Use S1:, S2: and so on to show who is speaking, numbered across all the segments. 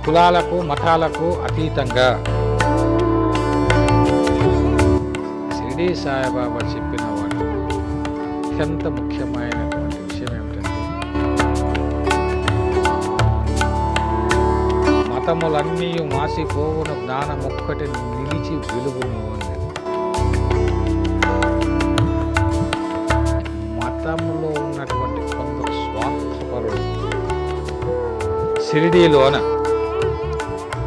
S1: కులాలకు మతాలకు అతీతంగా షిరిడీ సాయిబాబా చెప్పిన వాటిలో అత్యంత ముఖ్యమైనటువంటి విషయం ఏమిటంటే మతములన్నీ మాసిపోవును జ్ఞానమొక్కటి నిలిచి వెలుగును అన్నది. మతంలో ఉన్నటువంటి కొందరు స్వార్థపరులు షిరిడీలోన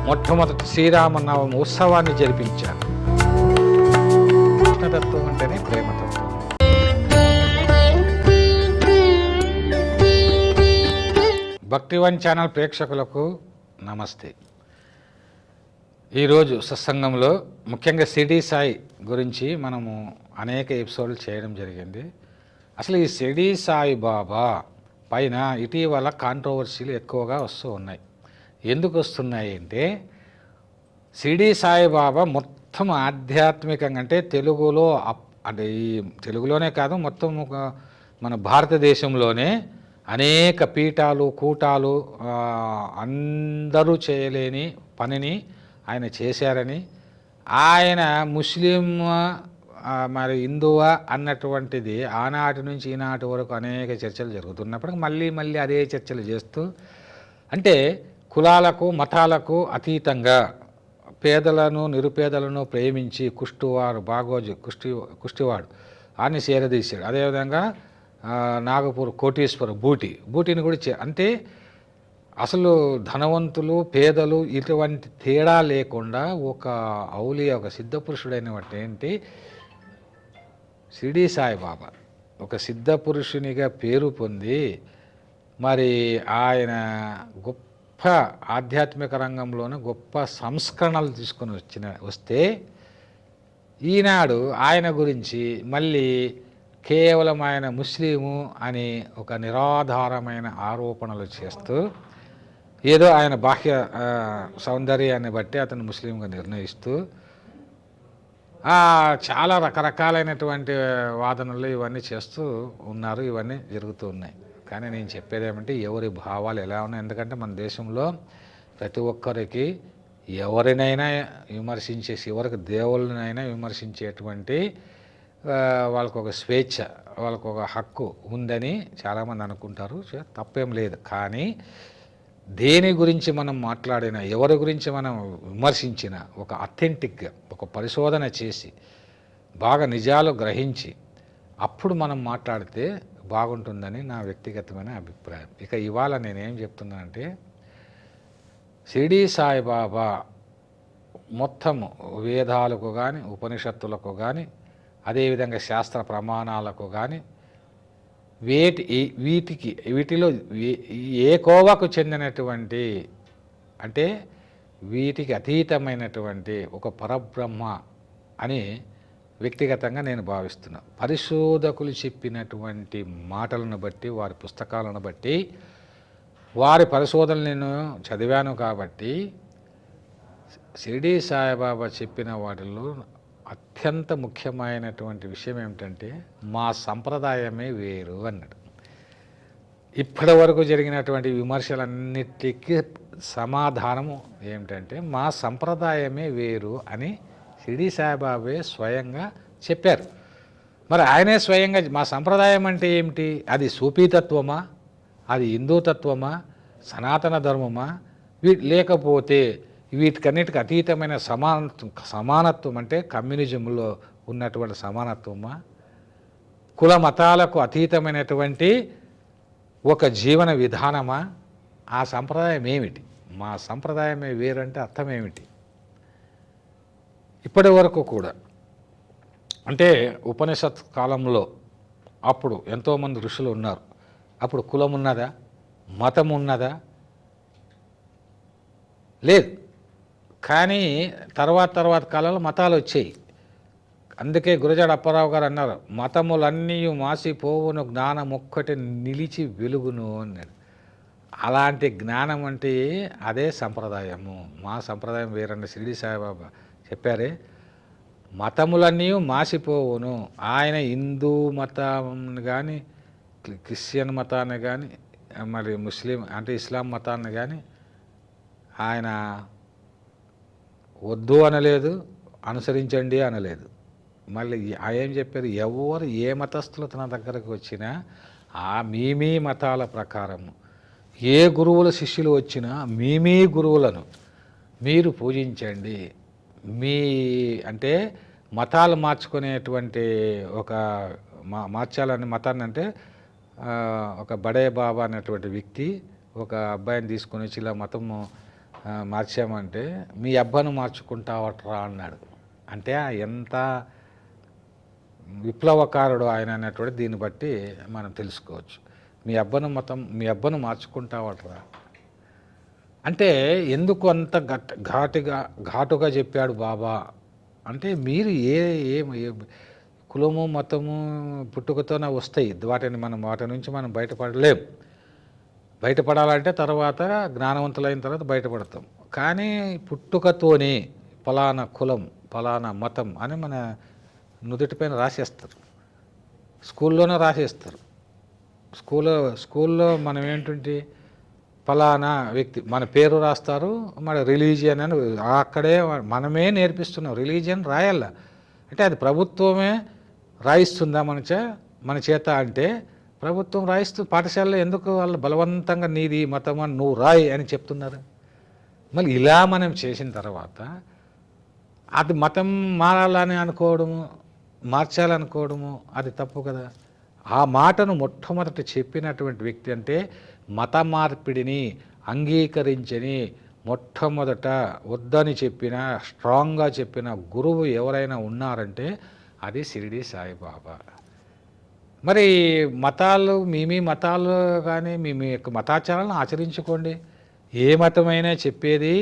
S1: మొట్టమొదటి శ్రీరామనవమి ఉత్సవాన్ని జరిపించారు. కృష్ణతత్వం అంటేనే ప్రేమతత్వం. భక్తివన్ ఛానల్ ప్రేక్షకులకు నమస్తే. ఈరోజు సత్సంగంలో ముఖ్యంగా షిరిడీ సాయి గురించి మనము అనేక ఎపిసోడ్లు చేయడం జరిగింది. అసలు ఈ షిరిడీ సాయి బాబా పైన ఇటీవల కాంట్రవర్సీలు ఎక్కువగా వస్తూ ఉన్నాయి. ఎందుకు వస్తున్నాయి అంటే షిరిడీ సాయిబాబా మొత్తం ఆధ్యాత్మికంగా అంటే తెలుగులో అంటే ఈ తెలుగులోనే కాదు మొత్తం మన భారతదేశంలోనే అనేక పీఠాలు కూటాలు అందరూ చేయలేని పనిని ఆయన చేశారని, ఆయన ముస్లిం మరి హిందువా అన్నటువంటిది ఆనాటి నుంచి ఈనాటి వరకు అనేక చర్చలు జరుగుతున్నప్పటికీ మళ్ళీ అదే చర్చలు చేస్తూ అంటే కులాలకు మతాలకు అతీతంగా పేదలను నిరుపేదలను ప్రేమించి కుష్టివాడు బాగోజు కుష్టివాడు అని చేరదీశాడు. అదేవిధంగా నాగపూర్ కోటీశ్వర బూటిని కూడా అంటే అసలు ధనవంతులు పేదలు ఇటువంటి తేడా లేకుండా ఒక ఔలియా ఒక సిద్ధపురుషుడైనటువంటి షిరిడీ సాయిబాబా ఒక సిద్ధపురుషునిగా పేరు పొంది మరి ఆయన గొప్ప ఆధ్యాత్మిక రంగంలోనే గొప్ప సంస్కరణలు తీసుకొని వస్తే ఈనాడు ఆయన గురించి మళ్ళీ కేవలం ఆయన ముస్లిము అని ఒక నిరాధారమైన ఆరోపణలు చేస్తూ ఏదో ఆయన బాహ్య సౌందర్యాన్ని బట్టి అతను ముస్లింగా నిర్ణయిస్తూ చాలా రకరకాలైనటువంటి వాదనలు ఇవన్నీ చేస్తూ ఉన్నారు. ఇవన్నీ జరుగుతూ ఉన్నాయి. కానీ నేను చెప్పేది ఏమంటే ఎవరి భావాలు ఎలా ఉన్నాయి, ఎందుకంటే మన దేశంలో ప్రతి ఒక్కరికి ఎవరినైనా విమర్శించే చివరికి దేవుళ్ళనైనా విమర్శించేటువంటి వాళ్ళకు ఒక స్వేచ్ఛ వాళ్ళకు ఒక హక్కు ఉందని చాలామంది అనుకుంటారు. తప్పేం లేదు. కానీ దేని గురించి మనం మాట్లాడినా ఎవరి గురించి మనం విమర్శించినా ఒక అథెంటిక్గా ఒక పరిశోధన చేసి బాగా నిజాలు గ్రహించి అప్పుడు మనం మాట్లాడితే బాగుంటుందని నా వ్యక్తిగతమైన అభిప్రాయం. ఇక ఇవాళ నేనేం చెప్తున్నానంటే షిరిడీ సాయిబాబా మొత్తము వేదాలకు కానీ ఉపనిషత్తులకు కానీ అదేవిధంగా శాస్త్ర ప్రమాణాలకు కానీ వీటిలో ఏ కోవకు చెందినటువంటి అంటే వీటికి అతీతమైనటువంటి ఒక పరబ్రహ్మ అని వ్యక్తిగతంగా నేను భావిస్తున్నా. పరిశోధకులు చెప్పినటువంటి మాటలను బట్టి వారి పుస్తకాలను బట్టి వారి పరిశోధనలు నేను చదివాను కాబట్టి షిరిడీ సాయిబాబా చెప్పిన వాటిల్లో అత్యంత ముఖ్యమైనటువంటి విషయం ఏమిటంటే మా సంప్రదాయమే వేరు అన్నాడు. ఇప్పటి వరకు జరిగినటువంటి విమర్శలన్నిటికీ సమాధానము ఏమిటంటే మా సంప్రదాయమే వేరు అని షిరిడీ సాయిబాబే స్వయంగా చెప్పారు. మరి ఆయనే స్వయంగా మా సంప్రదాయం అంటే ఏమిటి, అది సూఫీతత్వమా, అది హిందూతత్వమా, సనాతన ధర్మమా, లేకపోతే వీటికన్నిటికి అతీతమైన సమానత్వం అంటే కమ్యూనిజంలో ఉన్నటువంటి సమానత్వమా, కుల మతాలకు అతీతమైనటువంటి ఒక జీవన విధానమా, ఆ సంప్రదాయం ఏమిటి, మా సంప్రదాయమే వేరంటే అర్థం ఏమిటి? ఇప్పటి వరకు కూడా అంటే ఉపనిషత్ కాలంలో అప్పుడు ఎంతోమంది ఋషులు ఉన్నారు. అప్పుడు కులం ఉన్నదా, మతం ఉన్నదా? లేదు. కానీ తర్వాత కాలంలో మతాలు వచ్చాయి. అందుకే గురజాడ అప్పారావు గారు అన్నారు, మతములన్నీ మాసిపోవును జ్ఞానమొక్కటి నిలిచి వెలుగును అన్నాడు. అలాంటి జ్ఞానం అంటే అదే సంప్రదాయము. మా సంప్రదాయం వేరన్న షిరిడీ సాయిబాబా చెప్పారే, మతములన్నీ మాసిపోవును. ఆయన హిందూ మతాన్ని కానీ క్రిస్టియన్ మతాన్ని కానీ మరి ముస్లిం అంటే ఇస్లాం మతాన్ని కానీ ఆయన వద్దు అనలేదు, అనుసరించండి అనలేదు. మళ్ళీ ఏం చెప్పారు, ఎవరు ఏ మతస్థులు తన దగ్గరకు వచ్చినా మీ మతాల ప్రకారము ఏ గురువుల శిష్యులు వచ్చినా మీ గురువులను మీరు పూజించండి. మీ అంటే మతాలు మార్చుకునేటువంటి ఒక మార్చాలని మతాన్ని అంటే ఒక బడే బాబా అనేటువంటి వ్యక్తి ఒక అబ్బాయిని తీసుకొని వచ్చి ఇలా మతము మార్చామంటే మీ అబ్బాయిని మార్చుకుంటావట్రా అన్నాడు. అంటే ఎంత విప్లవకారుడు ఆయన అనేటువంటి దీన్ని బట్టి మనం తెలుసుకోవచ్చు. మీ అబ్బాయిని మార్చుకుంటావట్రా అంటే ఎందుకు అంత ఘాటుగా చెప్పాడు బాబా అంటే, మీరు ఏ కులము మతము పుట్టుకతోనే వస్తాయి, వాటి నుంచి మనం బయటపడలేం. బయటపడాలంటే తర్వాత జ్ఞానవంతులైన తర్వాత బయటపడతాం. కానీ పుట్టుకతోనే ఫలానా కులం ఫలానా మతం అని మన నుదుటిపైన రాసేస్తారు, స్కూల్లోనే రాసేస్తారు. స్కూల్లో మనం ఏంటంటే ఫలానా వ్యక్తి మన పేరు రాస్తారు, మన రిలీజియన్ అని అక్కడే మనమే నేర్పిస్తున్నాం. రిలీజియన్ రాయాల అంటే అది ప్రభుత్వమే రాయిస్తుందా మన చేత అంటే ప్రభుత్వం పాఠశాలలో ఎందుకు వాళ్ళు బలవంతంగా నీది మతం అని నువ్వు రాయి అని చెప్తున్నారు. మళ్ళీ ఇలా మనం చేసిన తర్వాత అది మతం మారాలని అనుకోవడము, మార్చాలనుకోవడము అది తప్పు కదా. ఆ మాటను మొట్టమొదట చెప్పినటువంటి వ్యక్తి అంటే మత మార్పిడిని అంగీకరించని మొట్టమొదట వద్దని చెప్పిన స్ట్రాంగ్గా చెప్పిన గురువు ఎవరైనా ఉన్నారంటే అది షిరిడి సాయిబాబా. మరి మతాలు మీ మతాలు కానీ మీ యొక్క మతాచారాలను ఆచరించుకోండి. ఏ మతమైనా చెప్పేది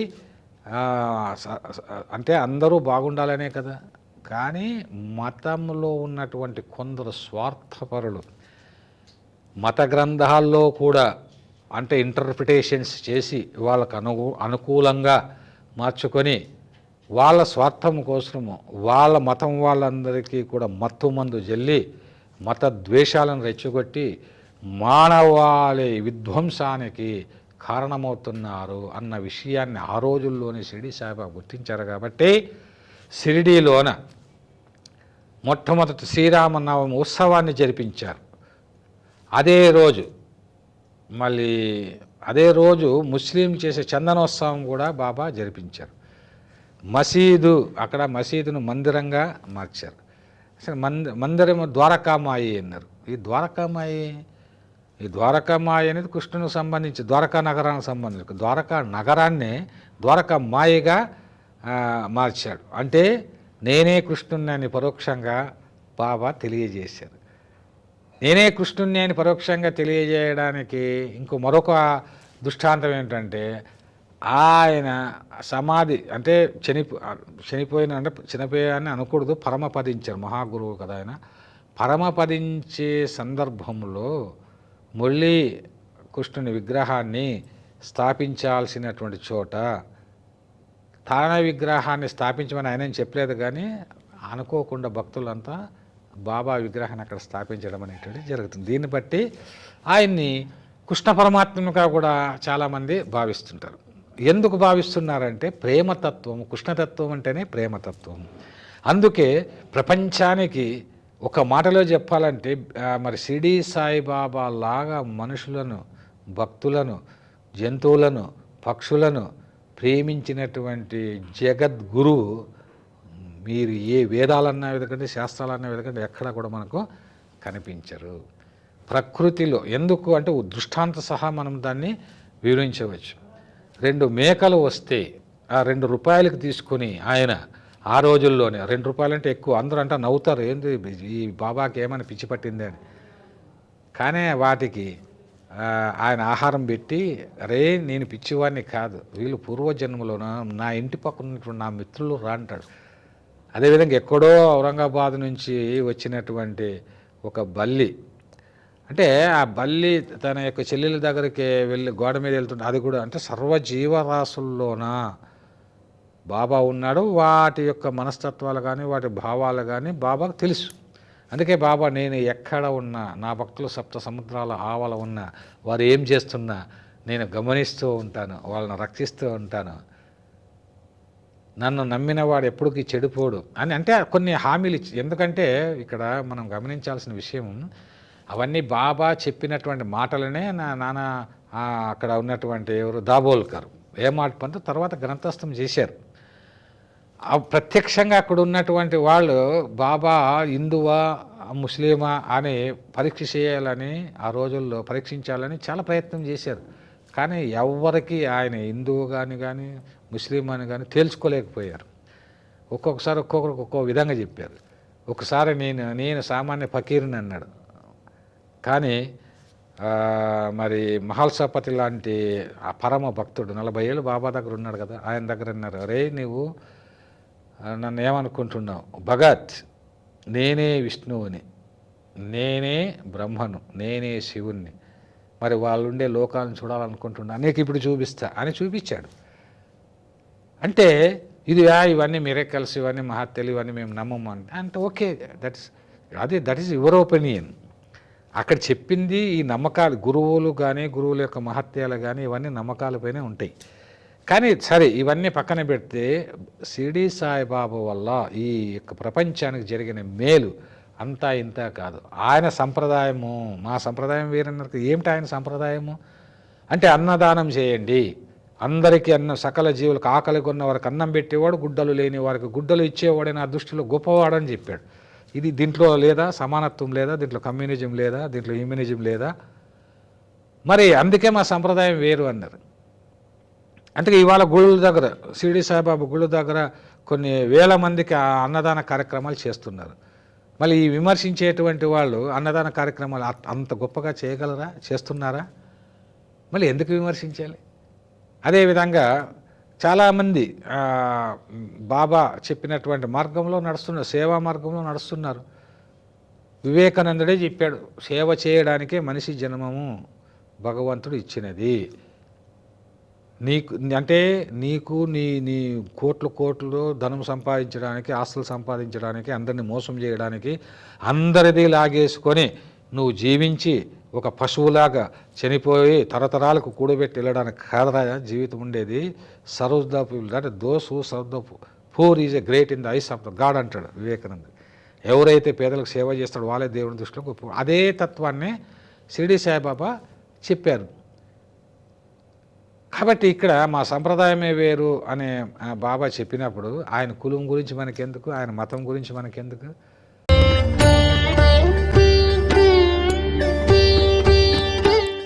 S1: అంటే అందరూ బాగుండాలనే కదా. కానీ మతంలో ఉన్నటువంటి కొందరు స్వార్థపరులు మత గ్రంథాల్లో కూడా అంటే ఇంటర్ప్రిటేషన్స్ చేసి వాళ్ళకు అనుకూలంగా మార్చుకొని వాళ్ళ స్వార్థం కోసము వాళ్ళ మతం వాళ్ళందరికీ కూడా మత్తుమందు జల్లి మత ద్వేషాలను రెచ్చగొట్టి మానవాళి విధ్వంసానికి కారణమవుతున్నారు అన్న విషయాన్ని ఆ రోజుల్లోనే షిరిడి సాయిబాబా గుర్తించారు. కాబట్టి షిరిడీలోన మొట్టమొదటి శ్రీరామనవమి ఉత్సవాన్ని జరిపించారు. అదే రోజు ముస్లిం చేసే చందనోత్సవం కూడా బాబా జరిపించారు. అక్కడ మసీదును మందిరంగా మార్చారు. అసలు మందిరం ద్వారకామాయి అన్నారు. ఈ ద్వారకామాయి అనేది కృష్ణునికి సంబంధించి ద్వారకా నగరానికి సంబంధించి ద్వారకా నగరాన్ని ద్వారకామాయిగా మార్చాడు. అంటే నేనే కృష్ణుని అని పరోక్షంగా బాబా తెలియజేశారు. నేనే కృష్ణుని అని పరోక్షంగా తెలియజేయడానికి మరొక దృష్టాంతం ఏంటంటే ఆయన సమాధి అంటే చనిపోయాన్ని అనకూడదు, పరమపదించారు. మహాగురువు కదా ఆయన. పరమపదించే సందర్భంలో మళ్ళీ కృష్ణుని విగ్రహాన్ని స్థాపించాల్సినటువంటి చోట తాన విగ్రహాన్ని స్థాపించమని ఆయన చెప్పలేదు. కానీ అనుకోకుండా భక్తులంతా బాబా విగ్రహాన్ని అక్కడ స్థాపించడం అనేటువంటిది జరుగుతుంది. దీన్ని బట్టి ఆయన్ని కృష్ణ పరమాత్మగా కూడా చాలామంది భావిస్తుంటారు. ఎందుకు భావిస్తున్నారంటే ప్రేమతత్వం, కృష్ణతత్వం అంటేనే ప్రేమతత్వం. అందుకే ప్రపంచానికి ఒక మాటలో చెప్పాలంటే మరి షిరిడి సాయిబాబా లాగా మనుషులను, భక్తులను, జంతువులను, పక్షులను ప్రేమించినటువంటి జగద్గురువు మీరు ఏ వేదాలన్నా వెతకండి, శాస్త్రాలన్నా వెతకండి, ఎక్కడ కూడా మనకు కనిపించరు. ప్రకృతిలో ఎందుకు అంటే దృష్టాంత సహా మనం దాన్ని వివరించవచ్చు. 2 మేకలు వస్తే ఆ 2 రూపాయలకు తీసుకొని ఆయన ఆ రోజుల్లోనే 2 రూపాయలంటే ఎక్కువ, అందరూ అంటే నవ్వుతారు, ఏంది ఈ బాబాకి ఏమైనా పిచ్చి పట్టింది అని. కానీ వాటికి ఆయన ఆహారం పెట్టి, అరే నేను పిచ్చివాడిని కాదు, వీళ్ళు పూర్వజన్మలో నా ఇంటి పక్కన ఉన్నటువంటి నా మిత్రులు రా అంటాడు. అదేవిధంగా ఎక్కడో ఔరంగాబాద్ నుంచి వచ్చినటువంటి ఒక బల్లి, అంటే ఆ బల్లి తన యొక్క చెల్లెల దగ్గరికి వెళ్ళి గోడ మీద వెళ్తుంటే అది కూడా అంటే సర్వజీవరాశుల్లోన బాబా ఉన్నాడు. వాటి యొక్క మనస్తత్వాలు కానీ వాటి భావాలు కానీ బాబాకు తెలుసు. అందుకే బాబా నేను ఎక్కడ ఉన్నా, నా భక్తులు 7 సముద్రాల ఆవల ఉన్నా, వారు ఏం చేస్తున్నా నేను గమనిస్తూ ఉంటాను, వాళ్ళని రక్షిస్తూ ఉంటాను, నన్ను నమ్మిన వాడు ఎప్పటికీ చెడిపోడు అని అంటే కొన్ని హామీలు ఇచ్చి. ఎందుకంటే ఇక్కడ మనం గమనించాల్సిన విషయం, అవన్నీ బాబా చెప్పినటువంటి మాటలనే నాన్న అక్కడ ఉన్నటువంటి ఎవరు దాబోల్కర్ ఏమాట పంతు తర్వాత గ్రంథస్థం చేశారు. ప్రత్యక్షంగా అక్కడ ఉన్నటువంటి వాళ్ళు బాబా హిందువా ముస్లిమా అని పరీక్ష చేయాలని, ఆ రోజుల్లో పరీక్షించాలని చాలా ప్రయత్నం చేశారు. కానీ ఎవరికి ఆయన హిందువు కానీ ముస్లిం అని కానీ తేల్చుకోలేకపోయారు. ఒక్కొక్కసారి ఒక్కొక్కరికి ఒక్కో విధంగా చెప్పారు. ఒకసారి నేను సామాన్య ఫకీర్ని అన్నాడు. కానీ మరి మహల్సాపతి లాంటి ఆ పరమ భక్తుడు 40 ఏళ్ళు బాబా దగ్గర ఉన్నాడు కదా, ఆయన దగ్గర అన్నారు, అరే నువ్వు నన్ను ఏమనుకుంటున్నావు భగత్, నేనే విష్ణువుని, నేనే బ్రహ్మను, నేనే శివుణ్ణి, మరి వాళ్ళుండే లోకాలను చూడాలనుకుంటున్నా, నీకు ఇప్పుడు చూపిస్తా అని చూపించాడు. అంటే ఇవన్నీ మిరకల్స్, ఇవన్నీ మహత్యలు, ఇవన్నీ మేము నమ్మము అంటే okay, that is your opinion. అక్కడ చెప్పింది ఈ నమ్మకాలు, గురువులు కానీ గురువుల యొక్క మహత్యాలు కానీ ఇవన్నీ నమ్మకాలపైనే ఉంటాయి. కానీ సరే ఇవన్నీ పక్కన పెడితే షిరిడీ సాయిబాబా వల్ల ఈ యొక్క ప్రపంచానికి జరిగిన మేలు అంతా ఇంత కాదు. ఆయన సంప్రదాయము మా సంప్రదాయం వేరన్నారు. ఏమిటి ఆయన సంప్రదాయము అంటే అన్నదానం చేయండి, అందరికీ సకల జీవులకు ఆకలి కొన్న వారికి అన్నం పెట్టేవాడు, గుడ్డలు లేని వారికి గుడ్డలు ఇచ్చేవాడు నా దృష్టిలో గొప్పవాడని చెప్పాడు. ఇది దీంట్లో లేదా సమానత్వం లేదా, దీంట్లో కమ్యూనిజం లేదా, దీంట్లో హ్యూమనిజం లేదా, మరి అందుకే మా సంప్రదాయం వేరు అన్నారు. అంటే ఇవాళ గుళ్ళ దగ్గర షిరిడీ సాయిబాబా గుళ్ళ దగ్గర కొన్ని వేల మందికి అన్నదాన కార్యక్రమాలు చేస్తున్నారు. మళ్ళీ ఈ విమర్శించేటువంటి వాళ్ళు అన్నదాన కార్యక్రమాలు అంత గొప్పగా చేయగలరా, చేస్తున్నారా? మళ్ళీ ఎందుకు విమర్శించాలి? అదేవిధంగా చాలామంది బాబా చెప్పినటువంటి మార్గంలో నడుస్తున్నారు, సేవా మార్గంలో నడుస్తున్నారు. వివేకానందుడే చెప్పాడు, సేవ చేయడానికే మనిషి జన్మము భగవంతుడు ఇచ్చినది. నీకు అంటే నీకు నీ కోట్లు ధనం సంపాదించడానికి, ఆస్తులు సంపాదించడానికి, అందరినీ మోసం చేయడానికి, అందరిది లాగేసుకొని నువ్వు జీవించి ఒక పశువులాగా చనిపోయి తరతరాలకు కూడబెట్టి వెళ్ళడానికి కాదరా జీవితం ఉండేది. సర్వ్ ద పీపుల్ అంటే those who serve the poor is a great in the eyes of the God అంటాడు వివేకానంద. ఎవరైతే పేదలకు సేవ చేస్తాడో వాళ్ళే దేవుని దృష్టిలో గొప్ప. అదే తత్వాన్ని షిరిడీ సాయిబాబా చెప్పారు. కాబట్టి ఇక్కడ మా సంప్రదాయమే వేరు అనే బాబా చెప్పినప్పుడు ఆయన కులం గురించి మనకెందుకు, ఆయన మతం గురించి మనకెందుకు?